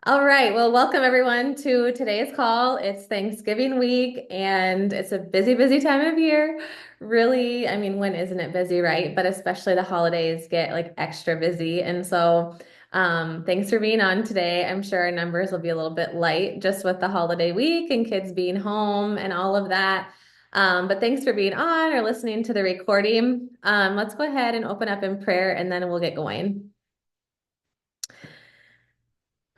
All right. Well, welcome everyone to today's call. It's Thanksgiving week and it's a busy, busy time of year. Really, I mean, when isn't it busy, right? But especially the holidays get like extra busy. Thanks for being on today. I'm sure our numbers will be a little bit light just with the holiday week and kids being home and all of that. But thanks for being on or listening to the recording. Let's go ahead and open up in prayer and then we'll get going.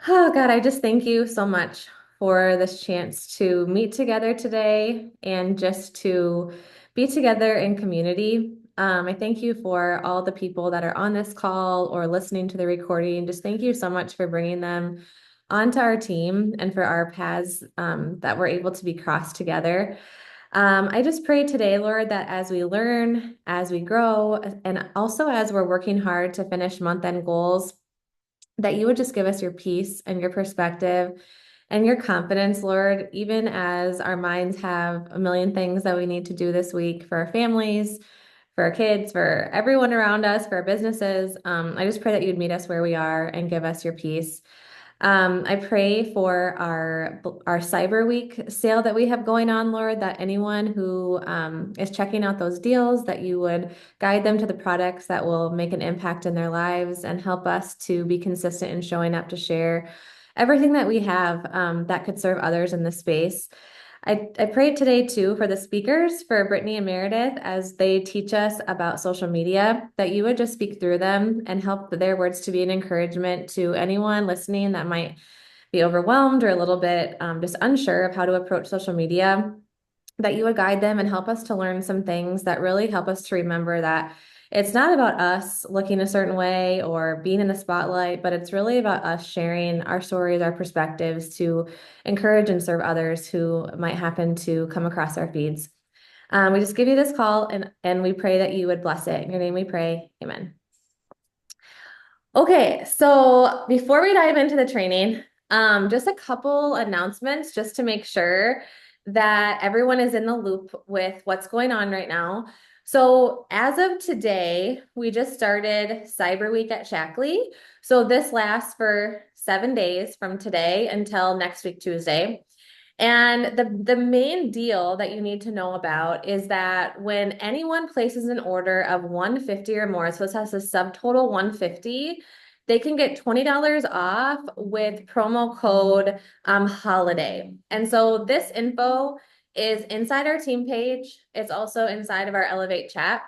Oh God, I just thank you so much for this chance to meet together today and just to be together in community. I thank you for all the people that are on this call or listening to the recording. Just thank you so much for bringing them onto our team and for our paths that we're able to be crossed together. I just pray today, Lord, that as we learn, as we grow, and also as we're working hard to finish month-end goals, that you would just give us your peace and your perspective and your confidence, Lord, even as our minds have a million things that we need to do this week for our families, for our kids, for everyone around us, for our businesses. I just pray that you'd meet us where we are and give us your peace. I pray for our Cyber Week sale that we have going on, Lord, that anyone who is checking out those deals, that you would guide them to the products that will make an impact in their lives and help us to be consistent in showing up to share everything that we have that could serve others in this space. I prayed today too for the speakers, for Brittany and Meredith, as they teach us about social media, that you would just speak through them and help their words to be an encouragement to anyone listening that might be overwhelmed or a little bit just unsure of how to approach social media, that you would guide them and help us to learn some things that really help us to remember that it's not about us looking a certain way or being in the spotlight, but it's really about us sharing our stories, our perspectives to encourage and serve others who might happen to come across our feeds. We just give you this call and we pray that you would bless it. In your name we pray. Amen. Okay, so before we dive into the training, just a couple announcements just to make sure that everyone is in the loop with what's going on right now. So as of today, we just started Cyber Week at Shackley. So this lasts for 7 days from today until next week, Tuesday. And the main deal that you need to know about is that when anyone places an order of 150 or more, so this has a subtotal 150, they can get $20 off with promo code holiday. And so this info is inside our team page. It's also inside of our Elevate chat.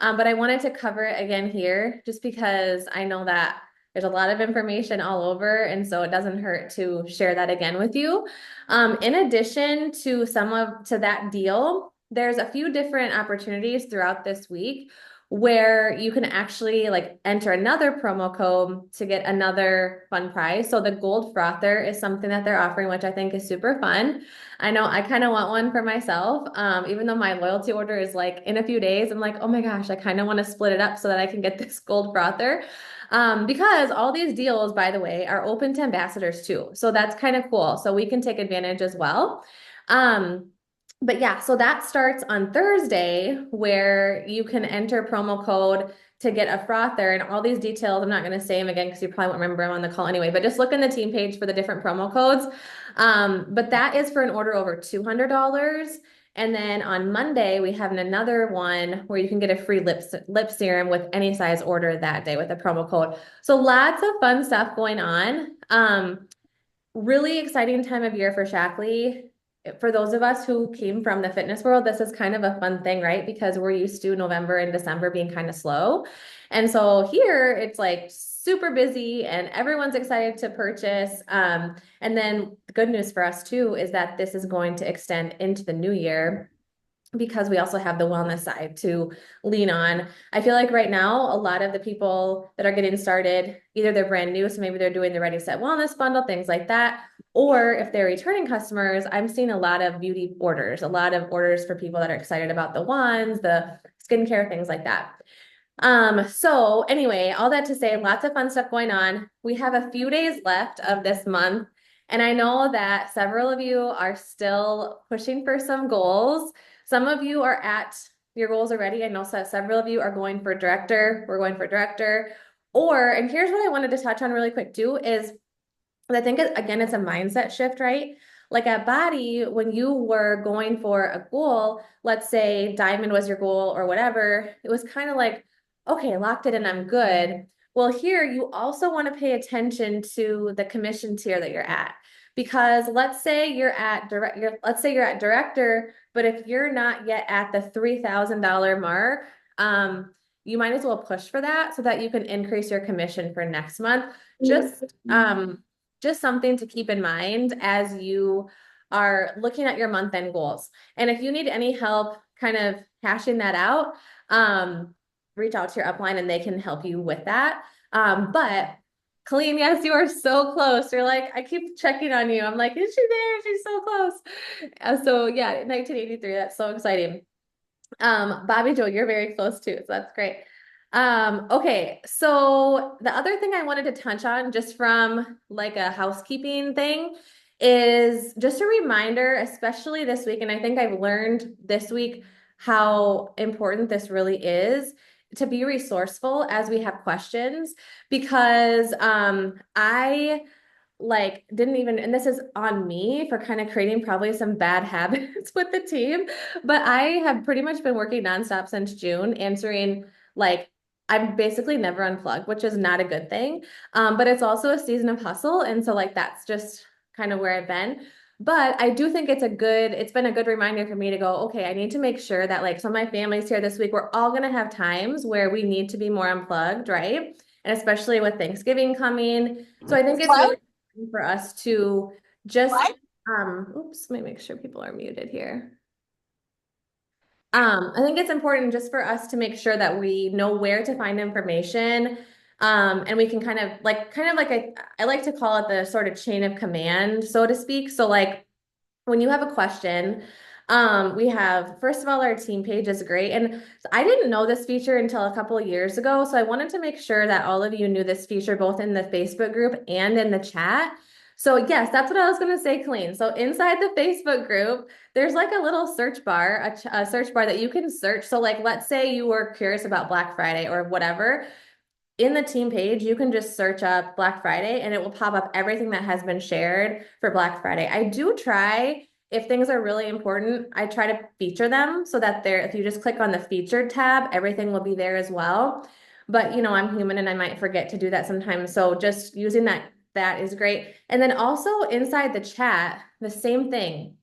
But I wanted to cover it again here just because I know that there's a lot of information all over, and so it doesn't hurt to share that again with you. In addition to to that deal, there's a few different opportunities throughout this week where you can actually like enter another promo code to get another fun prize. So the gold frother is something that they're offering, which I think is super fun. I know I kind of want one for myself. Even though my loyalty order is like in a few days, I'm like, oh my gosh, I kind of want to split it up so that I can get this gold frother. Because all these deals, by the way, are open to ambassadors too. So that's kind of cool. So we can take advantage as well. Um, but yeah, so that starts on Thursday where you can enter promo code to get a frother and all these details. I'm not going to say them again because you probably won't remember them on the call anyway, but just look in the team page for the different promo codes. But that is for an order over $200. And then on Monday, we have another one where you can get a free lip serum with any size order that day with a promo code. So lots of fun stuff going on. Really exciting time of year for Shackley. For those of us who came from the fitness world, this is kind of a fun thing, right? Because we're used to November and December being kind of slow. And so here it's like super busy and everyone's excited to purchase. And then the good news for us too is that this is going to extend into the new year because we also have the wellness side to lean on. I feel like right now, a lot of the people that are getting started, either they're brand new, so maybe they're doing the Ready Set Wellness bundle, things like that. Or if they're returning customers, I'm seeing a lot of beauty orders, a lot of orders for people that are excited about the wands, the skincare, things like that. So anyway, all that to say, lots of fun stuff going on. We have a few days left of this month, and I know that several of you are still pushing for some goals. Some of you are at your goals already. I know several of you are going for director. We're going for director. And here's what I wanted to touch on really quick too is I think again, it's a mindset shift, right? Like at Body, when you were going for a goal, let's say diamond was your goal or whatever, it was kind of like, okay, locked it in, I'm good. Well, here you also want to pay attention to the commission tier that you're at. Because let's say let's say you're at director, but if you're not yet at the $3,000 mark, you might as well push for that so that you can increase your commission for next month. Just just something to keep in mind as you are looking at your month-end goals. And if you need any help kind of hashing that out, reach out to your upline and they can help you with that. But Colleen, yes, you are so close. You're like, I keep checking on you. I'm like, is she there? She's so close. So yeah, 1983, that's so exciting. Bobby Joe, you're very close too, so that's great. Okay, so the other thing I wanted to touch on just from like a housekeeping thing is just a reminder, especially this week, and I think I've learned this week how important this really is to be resourceful as we have questions because I like didn't even, and this is on me for kind of creating probably some bad habits with the team, but I have pretty much been working nonstop since June, answering like I'm basically never unplugged, which is not a good thing. But it's also a season of hustle. And so like that's just kind of where I've been. But I do think it's been a good reminder for me to go, okay, I need to make sure that like some of my family's here this week. We're all gonna have times where we need to be more unplugged, right? And especially with Thanksgiving coming. So I think it's really for us to just oops, let me make sure people are muted here. I think it's important just for us to make sure that we know where to find information. And we can kind of like I like to call it the sort of chain of command, so to speak. So like when you have a question, we have, first of all, our team page is great. And I didn't know this feature until a couple of years ago. So I wanted to make sure that all of you knew this feature, both in the Facebook group and in the chat. So yes, that's what I was going to say, Colleen. So inside the Facebook group, there's like a little search bar, a search bar that you can search. So like, let's say you were curious about Black Friday or whatever. In the team page, you can just search up Black Friday and it will pop up everything that has been shared for Black Friday. I do try, if things are really important, I try to feature them so that if you just click on the featured tab, everything will be there as well. But you know, I'm human and I might forget to do that sometimes. So just using that is great. And then also inside the chat, the same thing.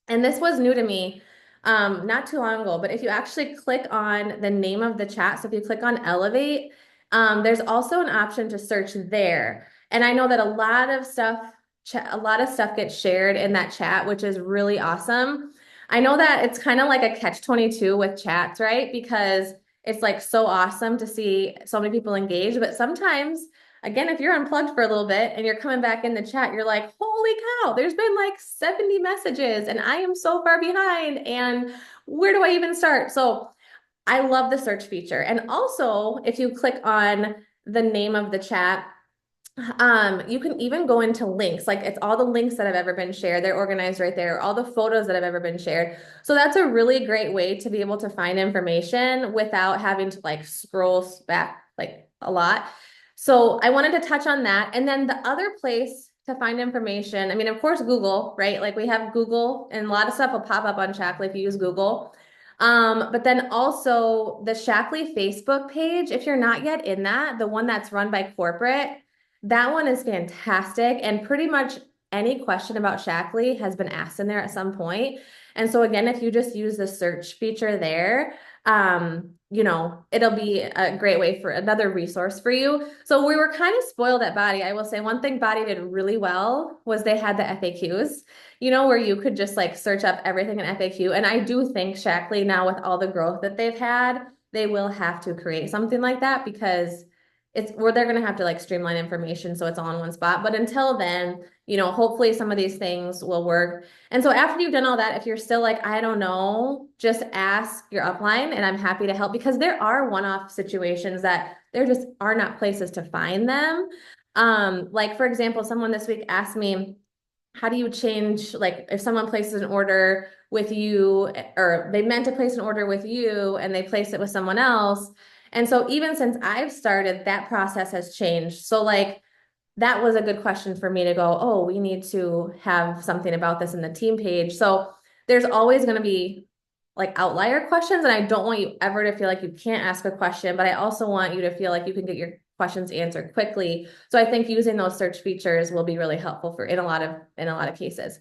And this was new to me not too long ago, but if you actually click on the name of the chat, so if you click on Elevate, there's also an option to search there. And I know that a lot of stuff gets shared in that chat, which is really awesome. I know that it's kind of like a catch-22 with chats, right? Because it's like so awesome to see so many people engage, but sometimes again, if you're unplugged for a little bit and you're coming back in the chat, you're like, holy cow, there's been like 70 messages and I am so far behind. And where do I even start? So I love the search feature. And also, if you click on the name of the chat, you can even go into links. Like it's all the links that have ever been shared. They're organized right there, all the photos that have ever been shared. So that's a really great way to be able to find information without having to like scroll back like a lot. So I wanted to touch on that. And then the other place to find information, I mean, of course, Google, right? Like we have Google and a lot of stuff will pop up on Shackley if you use Google. But then also the Shackley Facebook page, if you're not yet in that, the one that's run by corporate, that one is fantastic. And pretty much any question about Shackley has been asked in there at some point. And so again, if you just use the search feature there, you know, it'll be a great way for another resource for you. So we were kind of spoiled at Body. I will say one thing Body did really well was they had the FAQs, you know, where you could just like search up everything in FAQ. And I do think Shackley now with all the growth that they've had, they will have to create something like that because it's where they're going to have to like streamline information so it's all in one spot. But until then, you know, hopefully some of these things will work. And so after you've done all that, if you're still like, I don't know, just ask your upline and I'm happy to help because there are one-off situations that there just are not places to find them. Like for example, someone this week asked me, how do you change, like if someone places an order with you or they meant to place an order with you and they place it with someone else. And so even since I've started, that process has changed. So like that was a good question for me to go, oh, we need to have something about this in the team page. So there's always going to be like outlier questions, and I don't want you ever to feel like you can't ask a question, but I also want you to feel like you can get your questions answered quickly. So I think using those search features will be really helpful for in a lot of cases.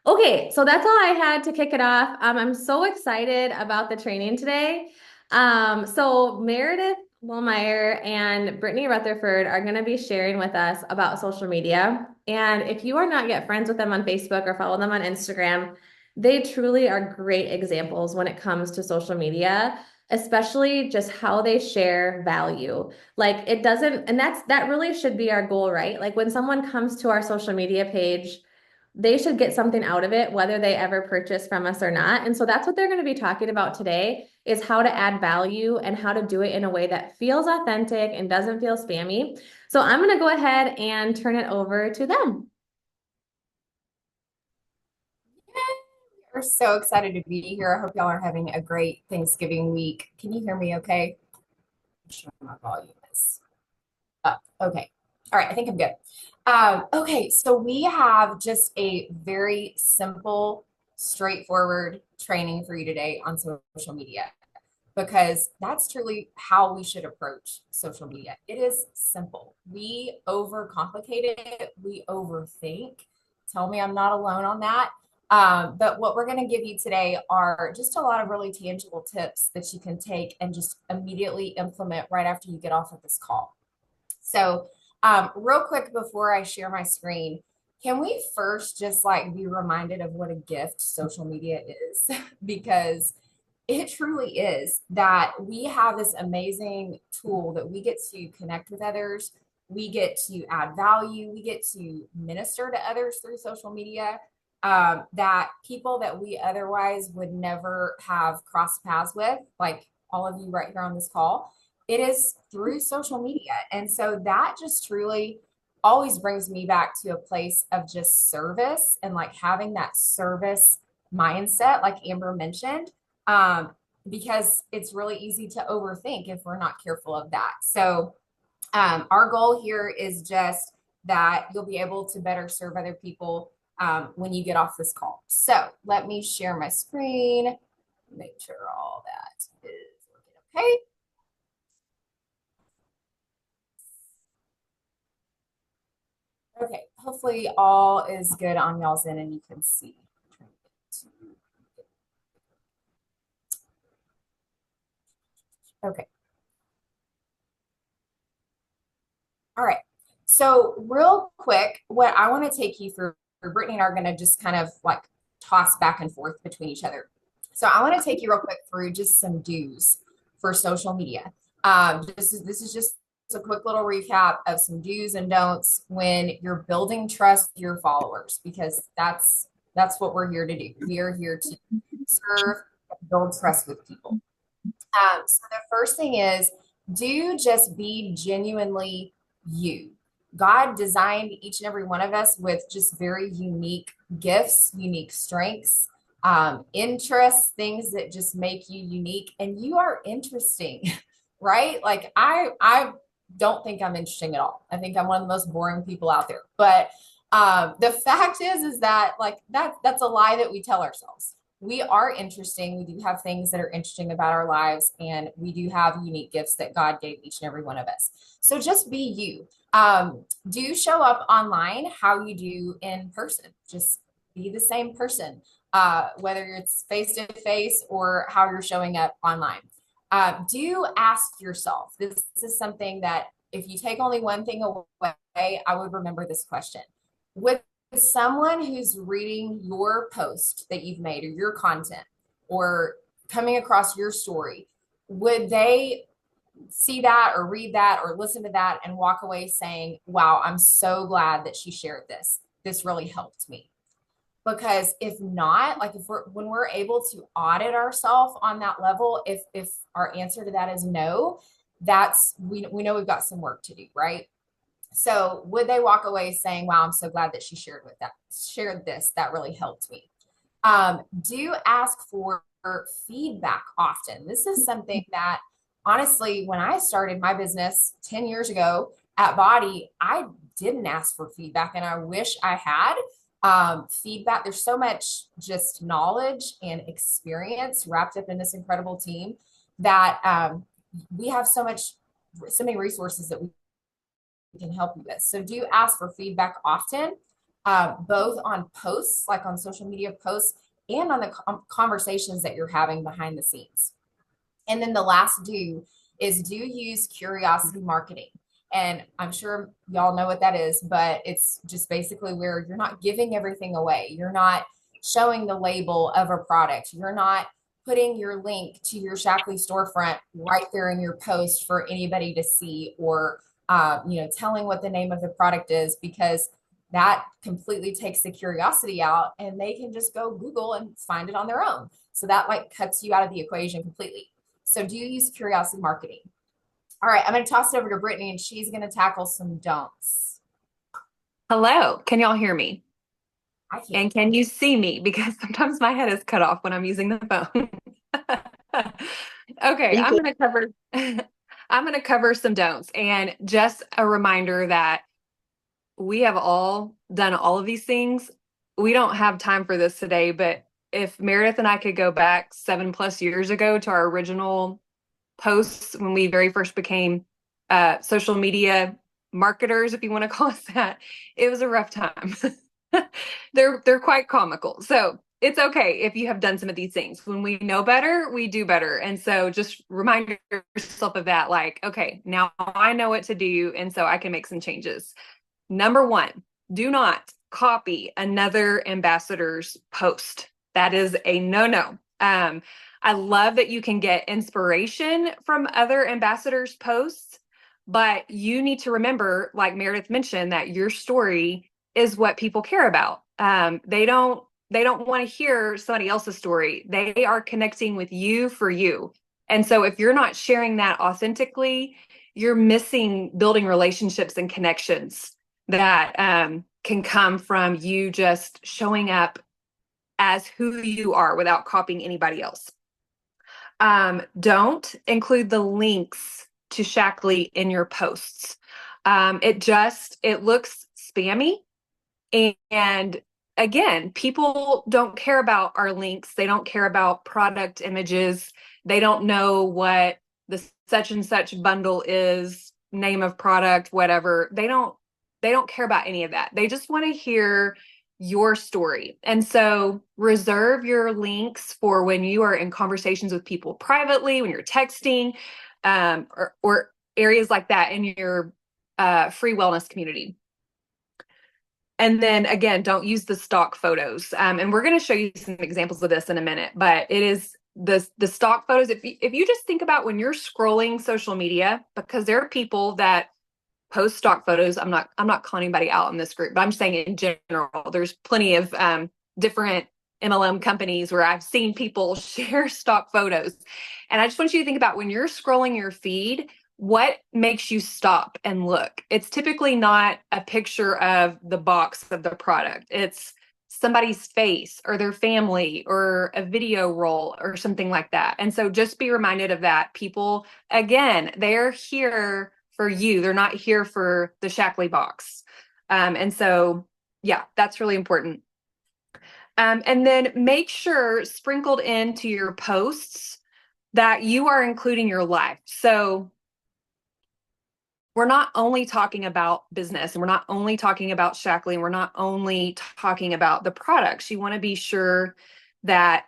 Okay, so that's all I had to kick it off. I'm so excited about the training today. So Meredith Lohmeyer and Brittany Rutherford are going to be sharing with us about social media. And if you are not yet friends with them on Facebook or follow them on Instagram, they truly are great examples when it comes to social media, especially just how they share value. Like it doesn't, and that really should be our goal, right? Like when someone comes to our social media page, they should get something out of it, whether they ever purchase from us or not. And so that's what they're going to be talking about today is how to add value and how to do it in a way that feels authentic and doesn't feel spammy. So I'm going to go ahead and turn it over to them. We're so excited to be here. I hope y'all are having a great Thanksgiving week. Can you hear me okay? I'm sure my volume is up. Okay. All right. I think I'm good. Okay. So we have just a very simple, straightforward training for you today on social media because that's truly how we should approach social media. It is simple. We overcomplicate it, we overthink. Tell me I'm not alone on that. But what we're going to give you today are just a lot of really tangible tips that you can take and just immediately implement right after you get off of this call. So, real quick before I share my screen, can we first just like be reminded of what a gift social media is? Because it truly is that we have this amazing tool that we get to connect with others. We get to add value. We get to minister to others through social media that people that we otherwise would never have crossed paths with, like all of you right here on this call. It is through social media. And so that just truly always brings me back to a place of just service and like having that service mindset, like Amber mentioned, um, because it's really easy to overthink if we're not careful of that. So, our goal here is just that you'll be able to better serve other people when you get off this call. So, let me share my screen, make sure all that is working okay. Okay, hopefully all is good on y'all's end and you can see. Okay, all right. So real quick, what I want to take you through, Brittany and I are going to just kind of like toss back and forth between each other. So I want to take you real quick through just some do's for social media. This is just a quick little recap of some do's and don'ts when you're building trust with your followers, because that's what we're here to do. We are here to serve and build trust with people. So the first thing is do just be genuinely you. God designed each and every one of us with just very unique gifts, unique strengths, interests, things that just make you unique. And you are interesting, right? Like I don't think I'm interesting at all. I think I'm one of the most boring people out there. But the fact is that like that's a lie that we tell ourselves. We are interesting. We do have things that are interesting about our lives, and we do have unique gifts that God gave each and every one of us. So just be you. Do show up online how you do in person. Just be the same person, whether it's face to face or how you're showing up online. Do ask yourself. This is something that if you take only one thing away, I would remember this question. With someone who's reading your post that you've made or your content or coming across your story, would they see that or read that or listen to that and walk away saying, wow, I'm so glad that she shared this. This really helped me. Because if not, like if we're when we're able to audit ourselves on that level, if our answer to that is no, that's we know we've got some work to do, right? So would they walk away saying, wow, I'm so glad that she shared this. That really helped me. Do ask for feedback often. This is something that honestly, when I started my business 10 years ago, at Body, I didn't ask for feedback, and I wish I had. Feedback, there's so much just knowledge and experience wrapped up in this incredible team that we have so many resources that we can help you with. So do ask for feedback often, both on posts, like on social media posts, and on the conversations that you're having behind the scenes. And then the last do is do use curiosity marketing. And I'm sure y'all know what that is, but it's just basically where you're not giving everything away. You're not showing the label of a product. You're not putting your link to your Shackley storefront right there in your post for anybody to see, or telling what the name of the product is, because that completely takes the curiosity out and they can just go Google and find it on their own. So that like cuts you out of the equation completely. So do you use curiosity marketing? All right, I'm going to toss it over to Brittany and she's going to tackle some don'ts. Hello, can y'all hear me? I can. And can you see me? Because sometimes my head is cut off when I'm using the phone. Okay, You I'm could. gonna cover I'm gonna cover some don'ts, and just a reminder that we have all done all of these things. We don't have time for this today, but if Meredith and I could go back 7+ years ago to our original posts when we very first became social media marketers, if you want to call us that, it was a rough time. They're quite comical. So it's okay if you have done some of these things. When we know better, we do better. And so just remind yourself of that, like, okay, now I know what to do, and so I can make some changes. Number one, do not copy another ambassador's post. That is a no-no. I love that you can get inspiration from other ambassadors' posts, but you need to remember, like Meredith mentioned, that your story is what people care about. They don't want to hear somebody else's story. They are connecting with you for you. And so if you're not sharing that authentically, you're missing building relationships and connections that can come from you just showing up as who you are without copying anybody else. Don't include the links to Shackley in your posts. It looks spammy. And again, people don't care about our links. They don't care about product images. They don't know what the such and such bundle is, name of product, whatever. They don't care about any of that. They just want to hear your story. And so reserve your links for when you are in conversations with people privately, when you're texting, or areas like that in your free wellness community. And then again, don't use the stock photos. And we're going to show you some examples of this in a minute, but it is the stock photos. If you just think about when you're scrolling social media, because there are people that post stock photos. I'm not calling anybody out in this group, but I'm saying in general, there's plenty of different MLM companies where I've seen people share stock photos. And I just want you to think about when you're scrolling your feed, what makes you stop and look? It's typically not a picture of the box of the product. It's somebody's face or their family or a video roll or something like that. And so just be reminded of that. People, again, they're here for you. They're not here for the Shackley box. And so, yeah, that's really important. And then make sure sprinkled into your posts that you are including your life. So we're not only talking about business, and we're not only talking about Shackley, and we're not only talking about the products. You want to be sure that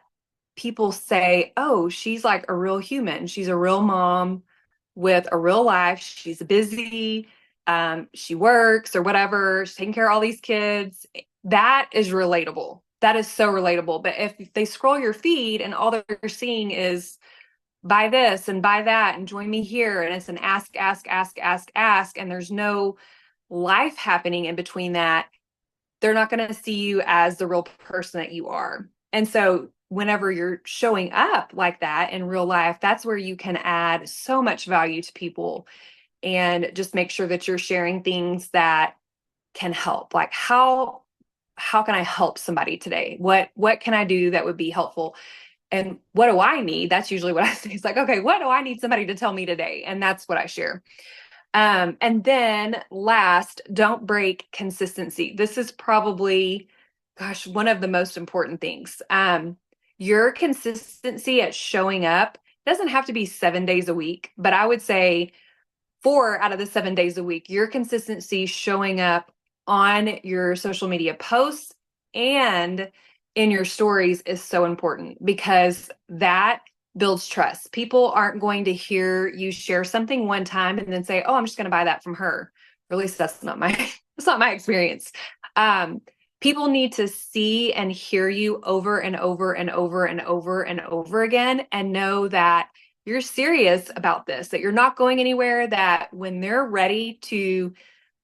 people say, oh, she's like a real human. She's a real mom with a real life. She's busy. She works or whatever. She's taking care of all these kids. That is relatable. That is so relatable. But if they scroll your feed and all they're seeing is buy this and buy that and join me here, and it's an ask, and there's no life happening in between that, they're not going to see you as the real person that you are. And so whenever you're showing up like that in real life, that's where you can add so much value to people, and just make sure that you're sharing things that can help. Like how can I help somebody today? What can I do that would be helpful? And what do I need? That's usually what I say. It's like, okay, what do I need somebody to tell me today? And that's what I share. And then last, don't break consistency. This is probably, gosh, one of the most important things. Your consistency at showing up doesn't have to be 7 days a week, but I would say 4 out of the 7 days a week, your consistency showing up on your social media posts and in your stories is so important because that builds trust. People aren't going to hear you share something one time and then say, "Oh, I'm just going to buy that from her." Or at least that's not my that's not my experience. Um, People need to see and hear you over and over and over and over and over again and know that you're serious about this, that you're not going anywhere, that when they're ready to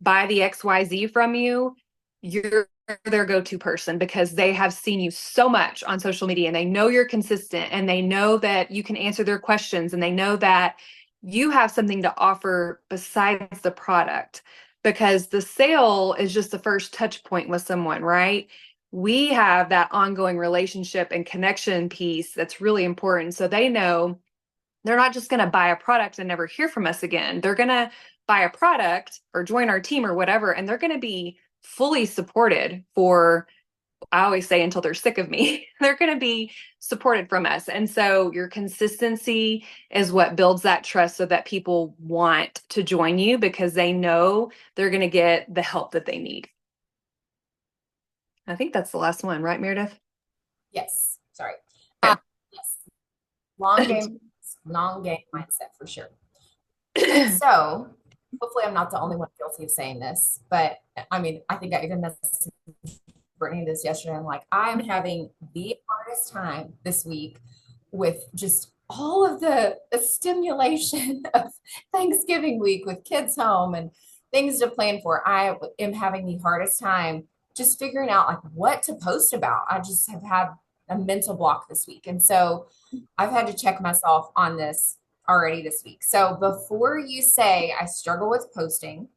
buy the XYZ from you, you're their go-to person because they have seen you so much on social media and they know you're consistent and they know that you can answer their questions and they know that you have something to offer besides the product because the sale is just the first touch point with someone, right? We have that ongoing relationship and connection piece that's really important. So they know they're not just going to buy a product and never hear from us again. They're going to buy a product or join our team or whatever, and they're going to be fully supported for, I always say, until they're sick of me. They're going to be supported from us. And so your consistency is what builds that trust so that people want to join you because they know they're going to get the help that they need. I think that's the last one, right, Meredith? Yes. Sorry. Okay. Yes. Long game mindset for sure. So hopefully I'm not the only one guilty of saying this, but I mean, I think I even messaged Brittany this yesterday. I'm like, I'm having the hardest time this week with just all of the stimulation of Thanksgiving week with kids home and things to plan for. I am having the hardest time just figuring out like what to post about. I just have had a mental block this week. And so I've had to check myself on this already this week. So before you say I struggle with posting,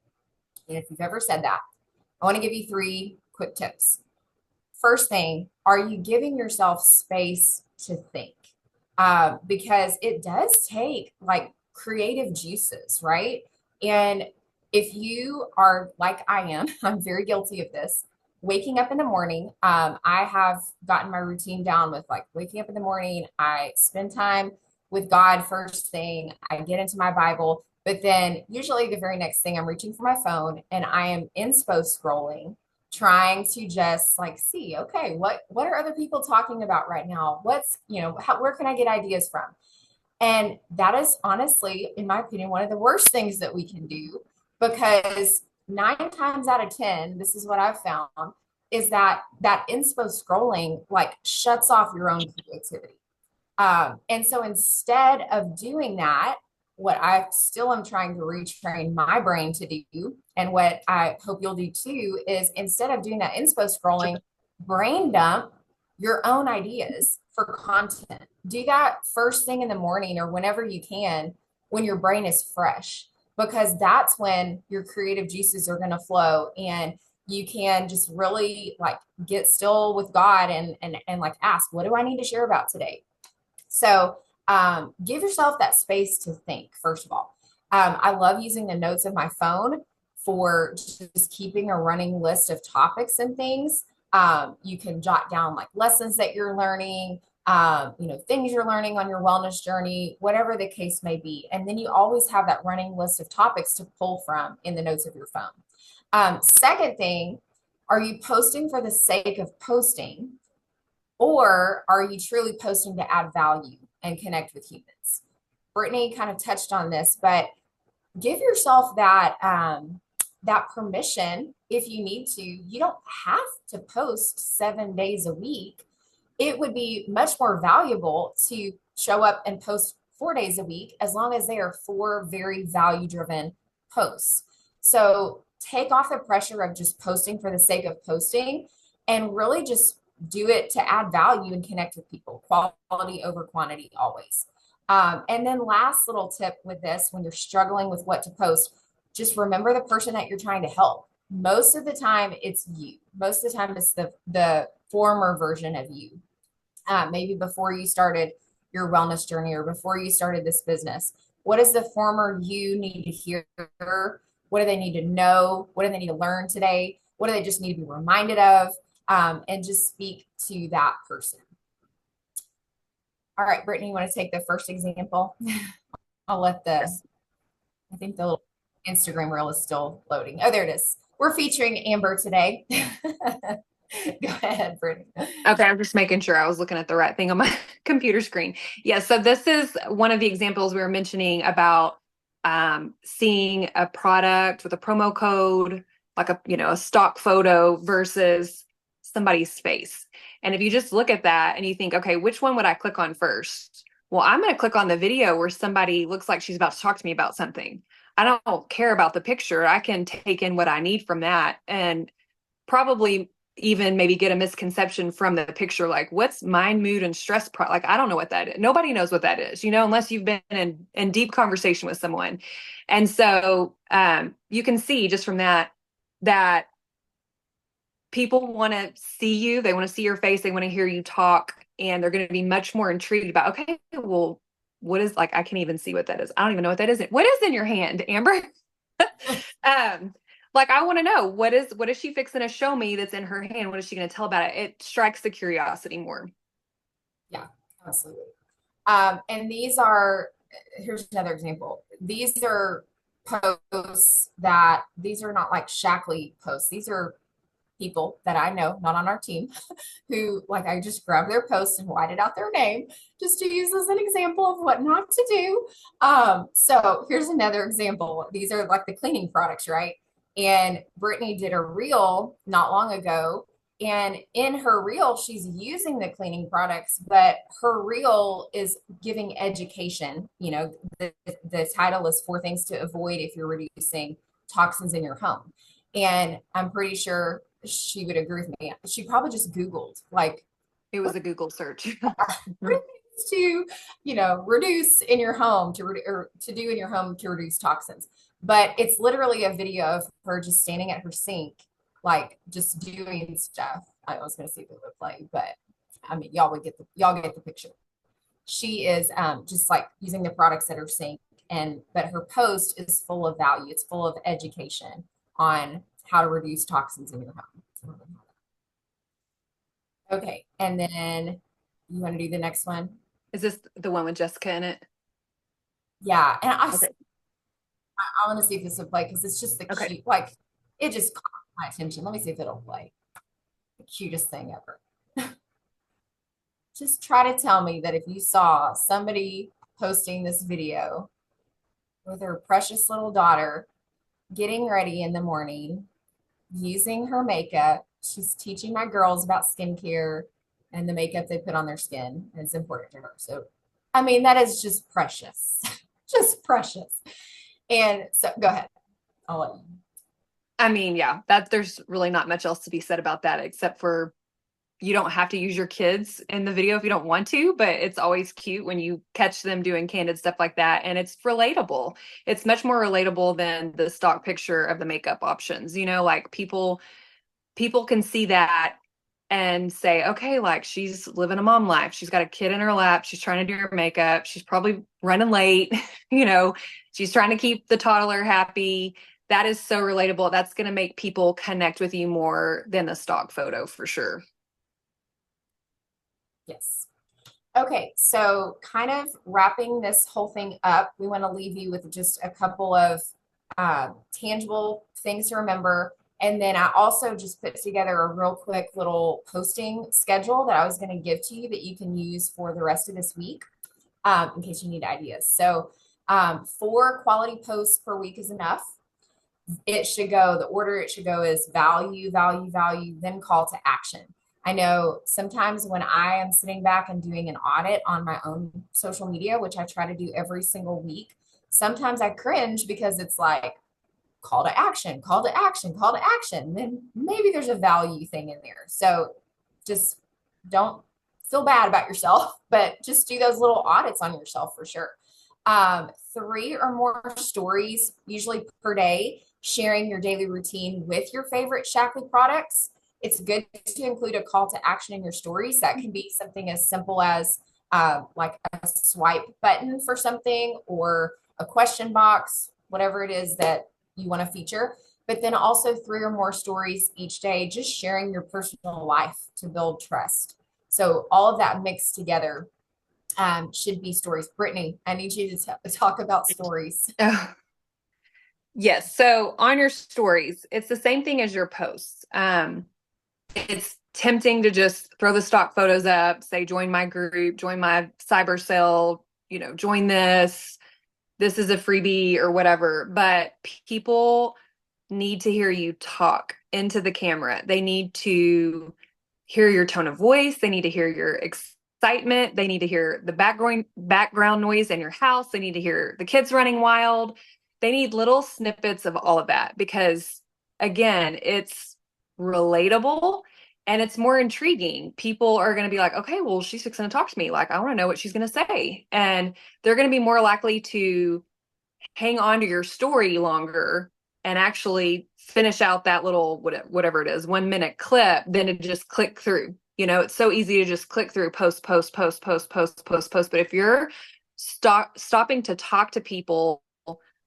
and if you've ever said that, I want to give you 3 quick tips. First thing, are you giving yourself space to think? Because it does take like creative juices, right? And if you are like I am, I'm very guilty of this. Waking up in the morning, I have gotten my routine down with like waking up in the morning. I spend time with God first thing. I get into my Bible, but then usually the very next thing I'm reaching for my phone and I am inspo scrolling trying to just like see, okay, what are other people talking about right now? What's, where can I get ideas from? And that is honestly, in my opinion, one of the worst things that we can do because 9 times out of 10, this is what I've found, is that inspo scrolling like shuts off your own creativity. And so instead of doing that, what I still am trying to retrain my brain to do, and what I hope you'll do too, is instead of doing that inspo scrolling, brain dump your own ideas for content. Do that first thing in the morning or whenever you can when your brain is fresh, because that's when your creative juices are going to flow and you can just really like get still with God and like ask, what do I need to share about today? So give yourself that space to think, first of all. I love using the notes of my phone for just keeping a running list of topics and things. You can jot down like lessons that you're learning, things you're learning on your wellness journey, whatever the case may be. And then you always have that running list of topics to pull from in the notes of your phone. Second thing, are you posting for the sake of posting? Or are you truly posting to add value and connect with humans? Brittany kind of touched on this, but give yourself that permission if you need to. You don't have to post 7 days a week. It would be much more valuable to show up and post 4 days a week as long as they are 4 very value-driven posts. So take off the pressure of just posting for the sake of posting and really just do it to add value and connect with people. Quality over quantity always. And then last little tip with this, when you're struggling with what to post, just remember the person that you're trying to help. Most of the time it's you. Most of the time it's the former version of you. Maybe before you started your wellness journey or before you started this business. What does the former you need to hear? What do they need to know? What do they need to learn today? What do they just need to be reminded of? And just speak to that person. All right, Brittany, you want to take the first example? I'll let I think the little Instagram reel is still loading. Oh, there it is. We're featuring Amber today. Go ahead, Brittany. Okay, I'm just making sure I was looking at the right thing on my computer screen. Yeah, so this is one of the examples we were mentioning about seeing a product with a promo code, like a stock photo versus somebody's face. And if you just look at that and you think, okay, which one would I click on first? Well, I'm going to click on the video where somebody looks like she's about to talk to me about something. I don't care about the picture. I can take in what I need from that and probably even maybe get a misconception from the picture, like what's mind, mood, and stress like I don't know what that is. Nobody knows what that is, unless you've been in deep conversation with someone. And so you can see just from that people want to see you, they want to see your face, they want to hear you talk, and they're going to be much more intrigued about, okay, well, what is, like, I can't even see what that is. I don't even know what that is. What is in your hand, Amber? Like, I want to know what is she fixing to show me that's in her hand? What is she going to tell about it? It strikes the curiosity more. Yeah, absolutely. And here's another example. These are posts these are not like Shackley posts. These are people that I know, not on our team, who, like, I just grabbed their post and whited out their name just to use as an example of what not to do. So here's another example. These are like the cleaning products, right? And Brittany did a reel not long ago. And in her reel, she's using the cleaning products, but her reel is giving education. The title is 4 Things to Avoid If You're Reducing Toxins in Your Home. And I'm pretty sure she would agree with me. She probably just Googled, like, it was a Google search. to, reduce in your home or to do in your home to reduce toxins. But it's literally a video of her just standing at her sink, like just doing stuff. I was going to see if it would play, but I mean, y'all get the picture. She is just like using the products at her sink, but her post is full of value. It's full of education on how to reduce toxins in your home. Okay, and then you want to do the next one? Is this the one with Jessica in it? Yeah, and Okay. I want to see if this will play because it's just the cute, like, it just caught my attention. Let me see if it'll play. The cutest thing ever. Just try to tell me that if you saw somebody posting this video with her precious little daughter getting ready in the morning, using her makeup. She's teaching my girls about skincare and the makeup they put on their skin. And it's important to her. So, I mean, that is just precious, just precious. And so go ahead. I'll let you. I mean, yeah, there's really not much else to be said about that, except for you don't have to use your kids in the video if you don't want to, but it's always cute when you catch them doing candid stuff like that. And it's relatable. It's much more relatable than the stock picture of the makeup options. Like people can see that and say, okay, like she's living a mom life. She's got a kid in her lap. She's trying to do her makeup. She's probably running late. She's trying to keep the toddler happy. That is so relatable. That's going to make people connect with you more than the stock photo for sure. Yes. Okay, so kind of wrapping this whole thing up, we want to leave you with just a couple of tangible things to remember. And then I also just put together a real quick little posting schedule that I was going to give to you that you can use for the rest of this week in case you need ideas. So 4 quality posts per week is enough. The order it should go is value, value, value, then call to action. I know sometimes when I am sitting back and doing an audit on my own social media, which I try to do every single week, sometimes I cringe because it's like call to action, call to action, call to action. Then maybe there's a value thing in there. So just don't feel bad about yourself, but just do those little audits on yourself for sure. 3 or more stories, usually per day, sharing your daily routine with your favorite Shackley products. It's good to include a call to action in your stories. That can be something as simple as like a swipe button for something, or a question box, whatever it is that you want to feature, but then also 3 or more stories each day, just sharing your personal life to build trust. So all of that mixed together should be stories. Brittany, I need you to talk about stories. Oh, yes. So on your stories, it's the same thing as your posts. It's tempting to just throw the stock photos up, say, join my group, join my cyber cell, join this. This is a freebie or whatever. But people need to hear you talk into the camera. They need to hear your tone of voice. They need to hear your excitement. They need to hear the background noise in your house. They need to hear the kids running wild. They need little snippets of all of that because, again, it's relatable and it's more intriguing. People are going to be like, okay, well, she's fixing to talk to me. Like, I want to know what she's going to say. And they're going to be more likely to hang on to your story longer and actually finish out that little whatever it is 1 minute clip than to just click through. It's so easy to just click through post but if you're stopping to talk to people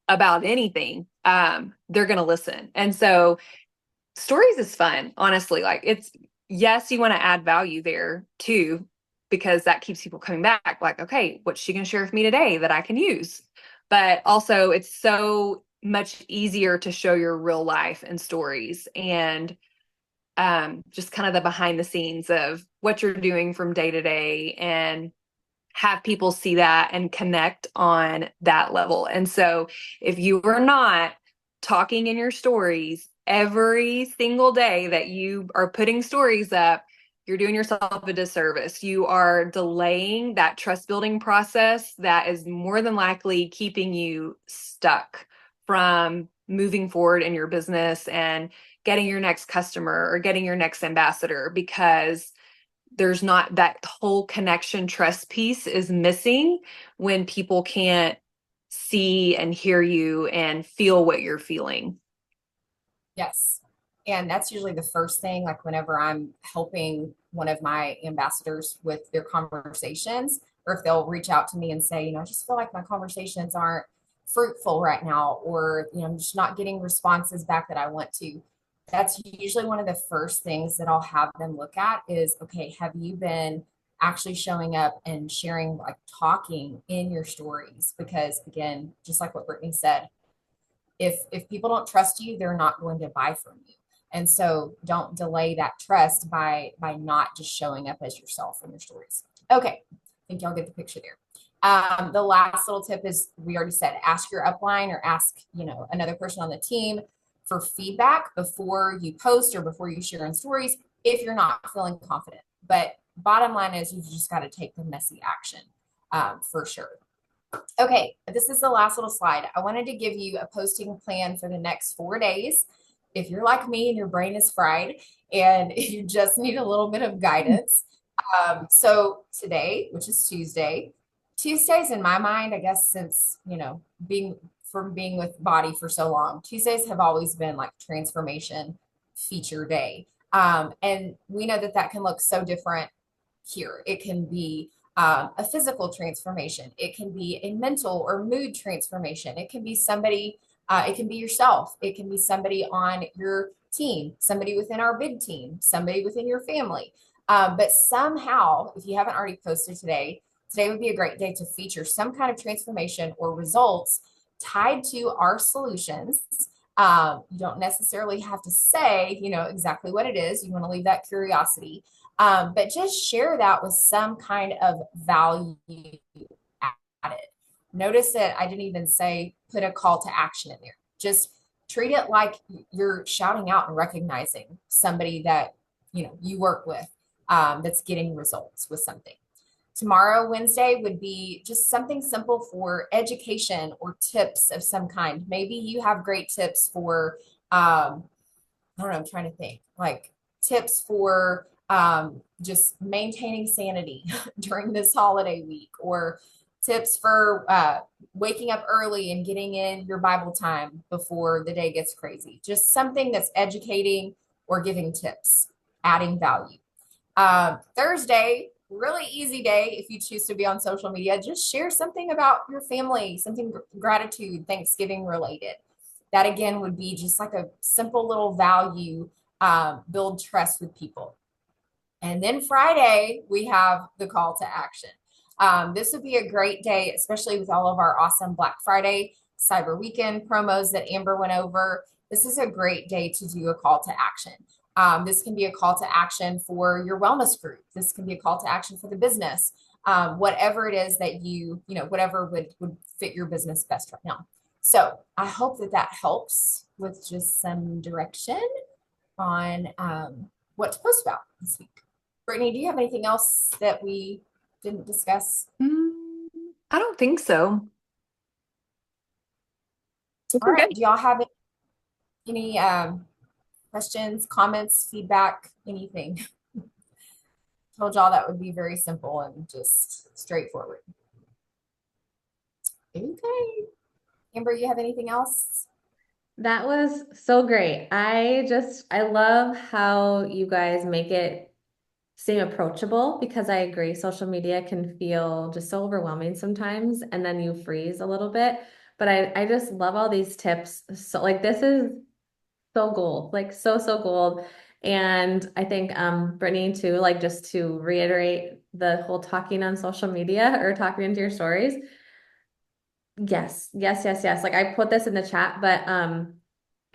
about anything, they're going to listen. And so stories is fun, honestly. Like, it's, yes, you want to add value there too, because that keeps people coming back. Like, okay, what's she going to share with me today that I can use? But also it's so much easier to show your real life and stories and just kind of the behind the scenes of what you're doing from day to day and have people see that and connect on that level. And so if you are not talking in your stories every single day that you are putting stories up, you're doing yourself a disservice. You are delaying that trust building process that is more than likely keeping you stuck from moving forward in your business and getting your next customer or getting your next ambassador, because there's not that whole connection trust piece is missing when people can't see and hear you and feel what you're feeling. Yes. And that's usually the first thing, like whenever I'm helping one of my ambassadors with their conversations, or if they'll reach out to me and say, I just feel like my conversations aren't fruitful right now, or, I'm just not getting responses back that I want to. That's usually one of the first things that I'll have them look at is, okay, have you been actually showing up and sharing, like talking in your stories? Because again, just like what Brittany said, if people don't trust you, they're not going to buy from you. And so don't delay that trust by not just showing up as yourself in your stories. Okay, I think y'all get the picture there. The last little tip is, we already said, ask your upline or ask another person on the team for feedback before you post or before you share in stories if you're not feeling confident. But bottom line is, you've just got to take the messy action for sure. Okay, this is the last little slide. I wanted to give you a posting plan for the next 4 days. If you're like me and your brain is fried and you just need a little bit of guidance. So today, which is Tuesdays in my mind, I guess since, being with Body for so long, Tuesdays have always been like transformation feature day. And we know that can look so different here. It can be a physical transformation. It can be a mental or mood transformation. It can be somebody, it can be yourself. It can be somebody on your team, somebody within our big team, somebody within your family. But somehow, if you haven't already posted today would be a great day to feature some kind of transformation or results tied to our solutions. You don't necessarily have to say, exactly what it is. You want to leave that curiosity. But just share that with some kind of value added. Notice that I didn't even say put a call to action in there. Just treat it like you're shouting out and recognizing somebody that you work with that's getting results with something. Tomorrow, Wednesday, would be just something simple for education or tips of some kind. Maybe you have great tips for, I don't know, I'm trying to think, like tips for just maintaining sanity during this holiday week, or tips for waking up early and getting in your Bible time before the day gets crazy. Just something that's educating or giving tips, adding value. Thursday, really easy day if you choose to be on social media. Just share something about your family, something gratitude, Thanksgiving related. That again would be just like a simple little value, build trust with people. And then Friday, we have the call to action. This would be a great day, especially with all of our awesome Black Friday, Cyber Weekend promos that Amber went over. This is a great day to do a call to action. This can be a call to action for your wellness group. This can be a call to action for the business. Whatever it is that whatever would fit your business best right now. So I hope that that helps with just some direction on what to post about this week. Brittany, do you have anything else that we didn't discuss? I don't think so. All right. Do y'all have any questions, comments, feedback, anything? Told y'all that would be very simple and just straightforward. Okay. Amber, you have anything else? That was so great. I love how you guys make it seem approachable because I agree, social media can feel just so overwhelming sometimes, and then you freeze a little bit. But I just love all these tips. So like this is so gold, like so gold. And I think Brittany too, like just to reiterate the whole talking on social media or talking into your stories. Yes. Like I put this in the chat, but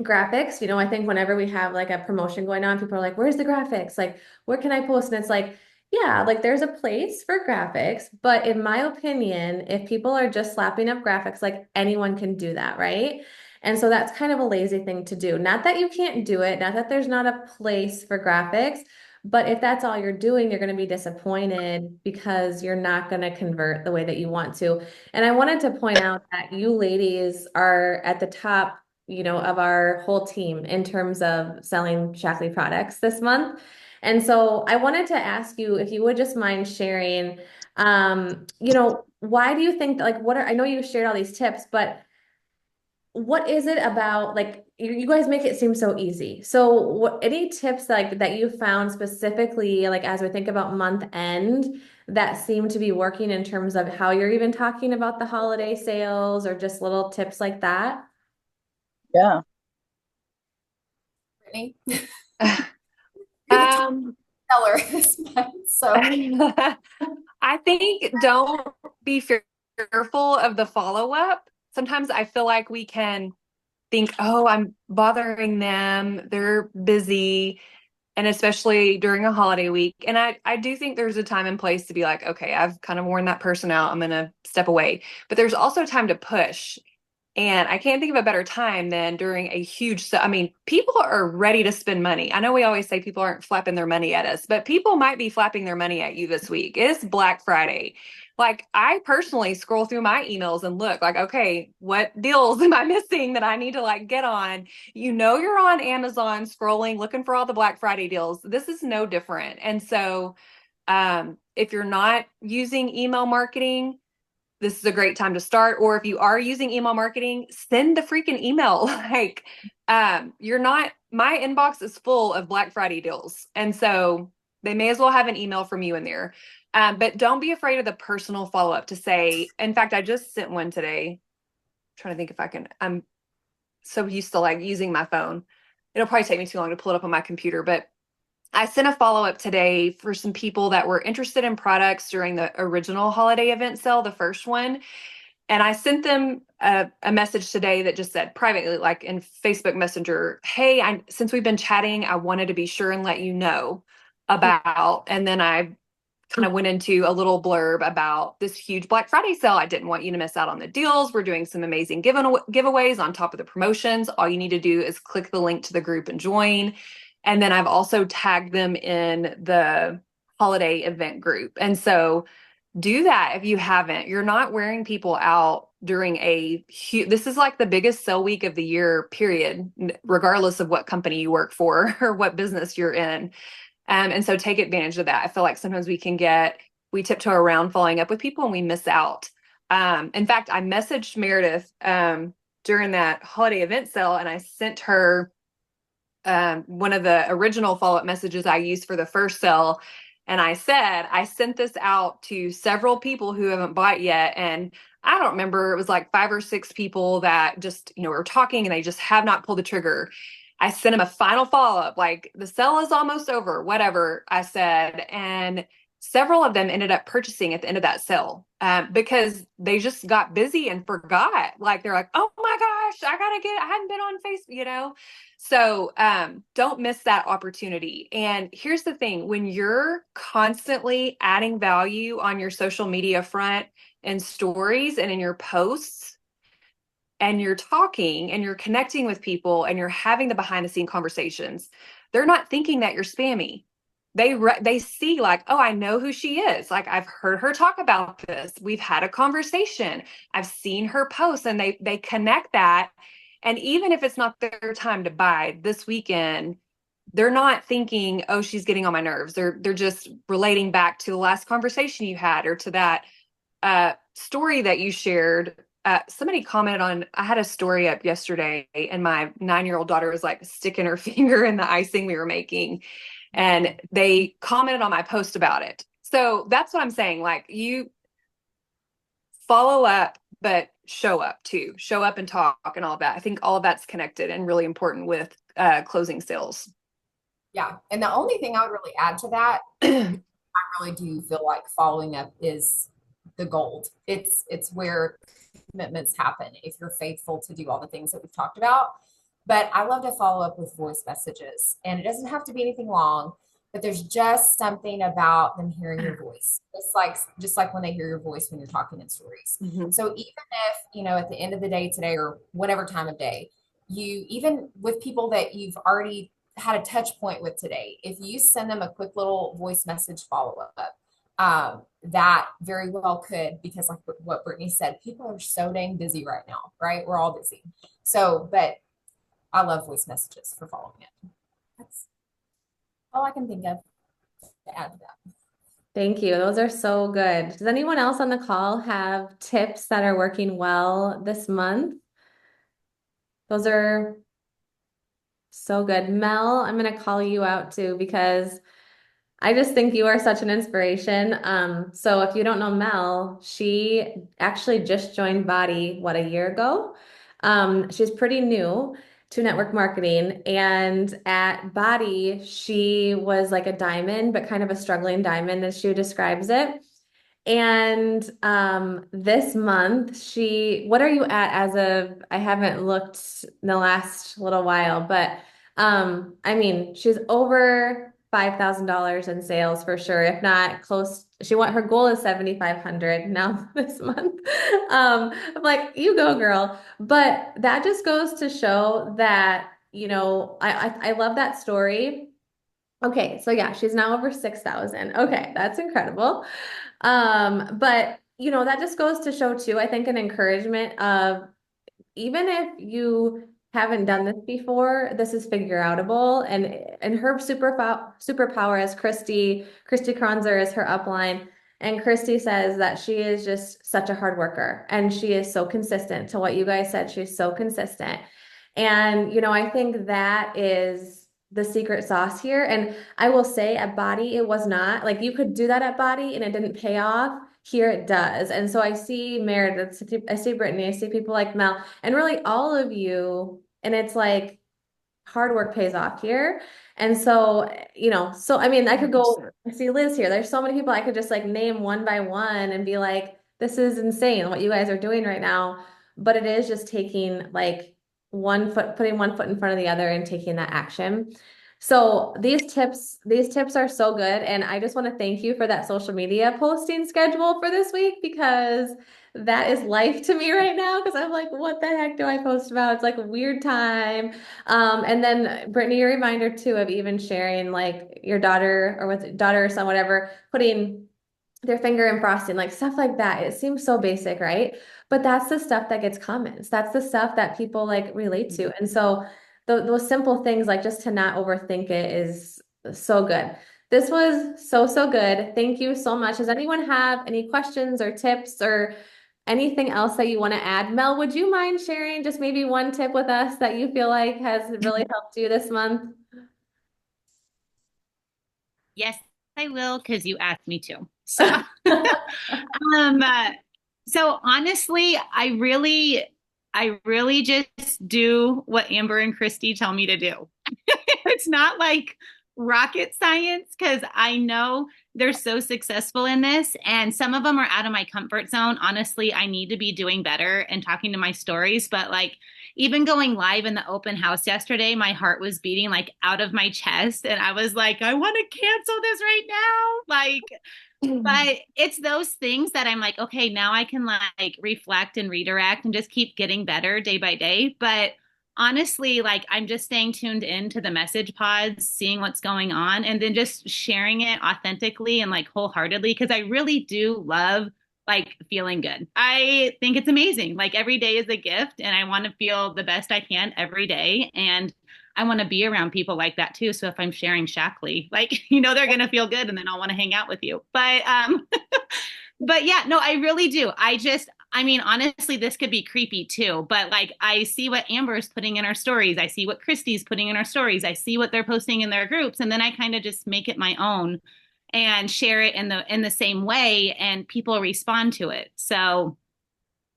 graphics, I think whenever we have like a promotion going on, people are like, where's the graphics? Like, where can I post? And it's like, yeah, like there's a place for graphics, but in my opinion, if people are just slapping up graphics, like anyone can do that, right? And so that's kind of a lazy thing to do. Not that you can't do it, not that there's not a place for graphics, but if that's all you're doing, you're going to be disappointed because you're not going to convert the way that you want to. And I wanted to point out that you ladies are at the top, of our whole team in terms of selling Shackley products this month. And so I wanted to ask you if you would just mind sharing, why do you think like I know you shared all these tips, but what is it about like you guys make it seem so easy. So any tips like that you found specifically like as we think about month end that seem to be working in terms of how you're even talking about the holiday sales or just little tips like that? Yeah. Brittany, you're the top Um, seller this month. So I think don't be fearful of the follow-up. Sometimes I feel like we can think, oh, I'm bothering them. They're busy. And especially during a holiday week. And I do think there's a time and place to be like, okay, I've kind of worn that person out. I'm going to step away. But there's also time to push. And I can't think of a better time than during a huge, I mean, people are ready to spend money. I know we always say people aren't flapping their money at us, but people might be flapping their money at you this week. It's Black Friday. Like I personally scroll through my emails and look like, okay, what deals am I missing that I need to like get on? You're on Amazon scrolling, looking for all the Black Friday deals. This is no different. And so if you're not using email marketing, this is a great time to start. Or if you are using email marketing, send the freaking email. Like, my inbox is full of Black Friday deals. And so they may as well have an email from you in there. But don't be afraid of the personal follow-up to say, in fact, I just sent one today. I'm trying to think if I'm so used to like using my phone. It'll probably take me too long to pull it up on my computer, but I sent a follow-up today for some people that were interested in products during the original holiday event sale, the first one. And I sent them a message today that just said privately, like in Facebook Messenger, hey, since we've been chatting, I wanted to be sure and let you know about, and then I kind of went into a little blurb about this huge Black Friday sale. I didn't want you to miss out on the deals. We're doing some amazing giveaways on top of the promotions. All you need to do is click the link to the group and join. And then I've also tagged them in the holiday event group. And so do that if you haven't. You're not wearing people out during this is like the biggest sale week of the year, period, regardless of what company you work for or what business you're in. And so take advantage of that. I feel like sometimes we tiptoe around following up with people and we miss out. In fact, I messaged Meredith during that holiday event sale and I sent her one of the original follow-up messages I used for the first sale. And I said, I sent this out to several people who haven't bought yet. And I don't remember, it was like 5 or 6 people that just, were talking and they just have not pulled the trigger. I sent them a final follow-up, like the sale is almost over, whatever I said. And several of them ended up purchasing at the end of that sale because they just got busy and forgot. Like they're like, oh my gosh, I hadn't been on Facebook. So don't miss that opportunity. And here's the thing, when you're constantly adding value on your social media front and stories and in your posts, and you're talking and you're connecting with people and you're having the behind the scene conversations, they're not thinking that you're spammy. They see like, oh, I know who she is. Like I've heard her talk about this. We've had a conversation. I've seen her post, and they connect that. And even if it's not their time to buy this weekend, they're not thinking, oh, she's getting on my nerves. They're just relating back to the last conversation you had or to that story that you shared. Somebody commented on, I had a story up yesterday and my 9-year-old daughter was like sticking her finger in the icing we were making, and they commented on my post about it. So that's what I'm saying. Like, you follow up, but show up too. Show up and talk and all of that. I think all of that's connected and really important with closing sales. Yeah. And the only thing I would really add to that, I really do feel like following up is the gold. It's where commitments happen if you're faithful to do all the things that we've talked about. But I love to follow up with voice messages, and it doesn't have to be anything long, but there's just something about them hearing your voice. Just like when they hear your voice when you're talking in stories. Mm-hmm. So even if, at the end of the day today or whatever time of day, you even with people that you've already had a touch point with today, if you send them a quick little voice message follow up, that very well could, because like what Brittany said, people are so dang busy right now, right? We're all busy. So, but I love voice messages for following it. That's all I can think of to add to that. Thank you. Those are so good. Does anyone else on the call have tips that are working well this month? Those are so good. Mel, I'm going to call you out too because I just think you are such an inspiration. So if you don't know Mel, she actually just joined Body, what, a year ago? She's pretty new to network marketing. And at Body, she was like a diamond, but kind of a struggling diamond, as she describes it. And this month, what are you at as of, I haven't looked in the last little while, but I mean, she's over $5,000 in sales for sure, if not close. Her goal is 7,500 now this month. I'm like, you go, girl. But that just goes to show that, I love that story. Okay, so yeah, she's now over 6,000. Okay, that's incredible. But that just goes to show too, I think, an encouragement of, even if you haven't done this before, this is figure outable. And her superpower is Christy Kronzer is her upline. And Christy says that she is just such a hard worker and she is so consistent to what you guys said. She's so consistent. And, I think that is the secret sauce here. And I will say at Body, it was not like you could do that at Body and it didn't pay off. Here it does. And so I see Meredith, I see Brittany, I see people like Mel, and really all of you. And it's like hard work pays off here. And so, so I mean, I could go, I see Liz here. There's so many people I could just like name one by one and be like, this is insane what you guys are doing right now. But it is just taking like putting one foot in front of the other and taking that action. So these tips are so good. And I just want to thank you for that social media posting schedule for this week, because that is life to me right now. Because I'm like, what the heck do I post about? It's like a weird time. And then Brittany, a reminder too of even sharing like your daughter or with daughter or son, whatever, putting their finger in frosting, like stuff like that. It seems so basic, right? But that's the stuff that gets comments. That's the stuff that people like relate to. And so those simple things, like just to not overthink it, is so good. This was so, so good. Thank you so much. Does anyone have any questions or tips or anything else that you want to add? Mel, would you mind sharing just maybe one tip with us that you feel like has really helped you this month? Yes, I will, because you asked me to. So, um, uh, so honestly, I really just do what Amber and Christy tell me to do. It's not like rocket science because I know they're so successful in this, and some of them are out of my comfort zone. Honestly, I need to be doing better and talking to my stories, but like even going live in the open house yesterday, my heart was beating like out of my chest, and I was like, I want to cancel this right now. Like, but it's those things that I'm like, okay, now I can like reflect and redirect and just keep getting better day by day. But honestly, like I'm just staying tuned into the message pods, seeing what's going on, and then just sharing it authentically and like wholeheartedly because I really do love like feeling good. I think it's amazing. Like every day is a gift, and I want to feel the best I can every day. And I want to be around people like that too. So if I'm sharing Shackley, like, they're going to feel good and then I'll want to hang out with you. But yeah, no, I really do. I mean, honestly, this could be creepy too, but like I see what Amber's putting in our stories. I see what Christy's putting in our stories. I see what they're posting in their groups. And then I kind of just make it my own and share it in the same way, and people respond to it. So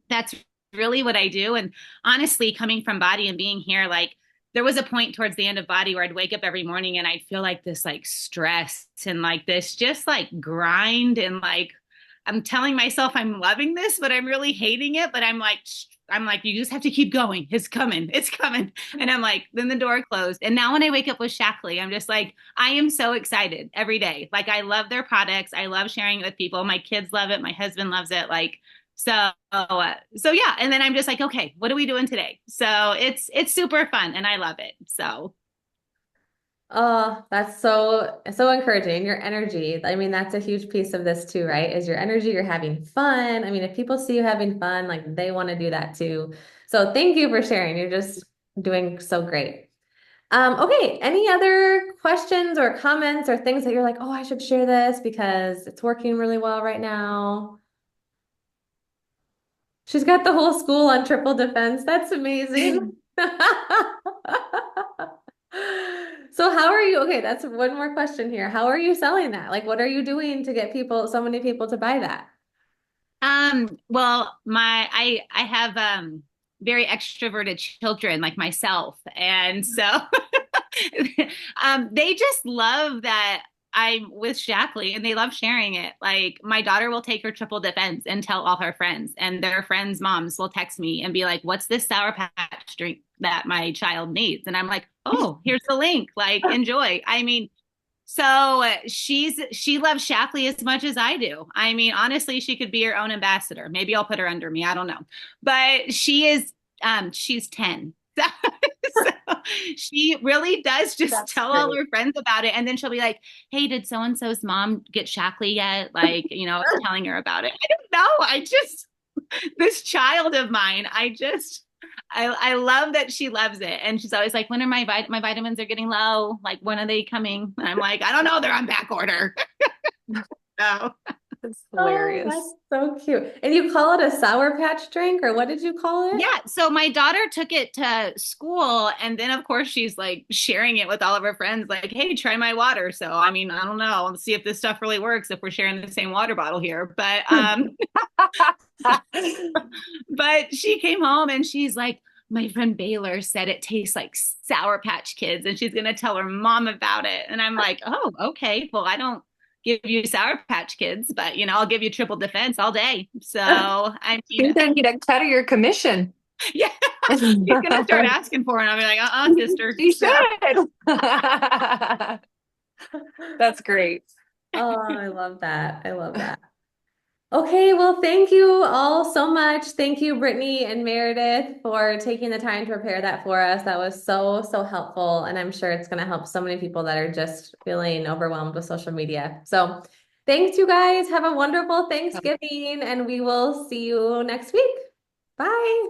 that's really what I do. And honestly, coming from Body and being here, like there was a point towards the end of Body where I'd wake up every morning and I'd feel like this like stress and like this just like grind, and like I'm telling myself I'm loving this, but I'm really hating it. But I'm like, you just have to keep going. It's coming. It's coming. And I'm like, then the door closed. And now when I wake up with Shackley, I'm just like, I am so excited every day. Like I love their products. I love sharing it with people. My kids love it. My husband loves it. Like, so yeah. And then I'm just like, okay, what are we doing today? So it's super fun and I love it. So Oh, that's so encouraging. Your energy. I mean, that's a huge piece of this too, right? Is your energy, you're having fun. I mean, if people see you having fun, like they want to do that too. So thank you for sharing. You're just doing so great. Okay, any other questions or comments or things that you're like, oh, I should share this because it's working really well right now? She's got the whole school on triple defense. That's amazing. So how are you? Okay, that's one more question here. How are you selling that? Like, what are you doing to get so many people to buy that? well, I have very extroverted children like myself, and so they just love that I'm with Shackley and they love sharing it. Like my daughter will take her triple defense and tell all her friends, and their friends' moms will text me and be like, "What's this Sour Patch drink that my child needs?" And I'm like, "Oh, here's the link. Like, enjoy." I mean, so she loves Shackley as much as I do. I mean, honestly, she could be her own ambassador. Maybe I'll put her under me. I don't know. But she's 10. So she really does just That's tell all great. her friends about it. And then she'll be like, hey, did so and so's mom get Shackley yet? Like, telling her about it. I don't know. This child of mine, I love that she loves it. And she's always like, when are my vitamins are getting low? Like, when are they coming? And I'm like, I don't know. They're on back order. So, That's Oh, hilarious. that's so cute. And you call it a Sour Patch drink, or what did you call it? yeah. So my daughter took it to school. And then, of course, she's like sharing it with all of her friends, like, hey, try my water. So, I mean, I don't know. Let's see if this stuff really works if we're sharing the same water bottle here. But she came home and she's like, my friend Baylor said it tastes like Sour Patch Kids, and she's going to tell her mom about it. And I'm like, oh, okay. Well, I don't give you Sour Patch Kids, but I'll give you triple defense all day. So, I mean, You're gonna need a cut of your commission. yeah, she's going to start asking for it. And I'll be like, sister. You So, should. That's great. Oh, I love that. I love that. Okay, well, thank you all so much. Thank you, Brittany and Meredith, for taking the time to prepare that for us. That was so helpful. And I'm sure it's going to help so many people that are just feeling overwhelmed with social media. So thanks, you guys. Have a wonderful Thanksgiving, and we will see you next week. Bye.